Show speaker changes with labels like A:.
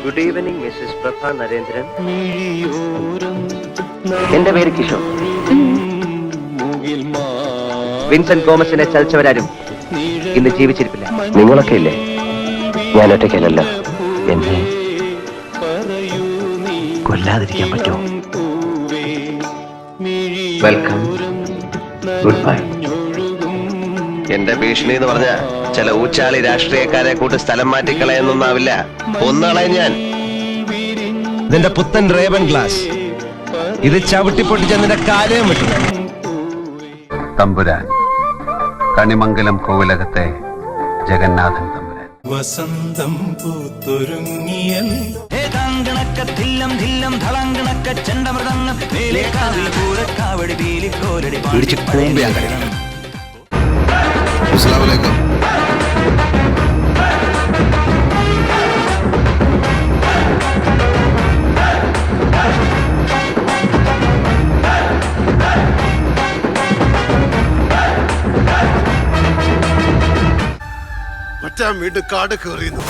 A: Good evening Mrs പ്രഭ നരേന്ദ്രൻ. എന്റെ പേര് Kishore. Vincent ഗോമസിനെ ചതിച്ചവരാരും ഇന്ന് ജീവിച്ചിരിപ്പില്ല. നിങ്ങളൊക്കെ ഇല്ലേ? ഞാൻ ഒറ്റയ്ക്കല്ലല്ലോ. എന്നെ കൊല്ലാതിരിക്കാൻ പറ്റുമോ? Welcome, good bye. എന്റെ ഭീഷണി എന്ന് പറഞ്ഞ ചില ഊച്ചാളി രാഷ്ട്രീയക്കാരെ കൂട്ട് സ്ഥലം മാറ്റിക്കളയെന്നൊന്നാവില്ല. ഒന്നാളെ ഞാൻ.
B: ഇതിന്റെ പുത്തൻ റേവൻ ഗ്ലാസ് ഇത് ചവിട്ടി പൊട്ടിച്ചതിന്റെ കാലയും വിട്ടു.
C: തമ്പുരാൻ, കണിമംഗലം കോവിലകത്തെ ജഗന്നാഥൻ തമ്പുരാൻ.
D: വസന്തം പൂത്തൊരുങ്ങിയല്ലോ
B: പിടിച്ച് കൂമ്പിയാൻ കഴിയണം.
C: അസ്സലാമു
E: മറ്റാ വീണ്ടും കാട് കയറിയുന്നു.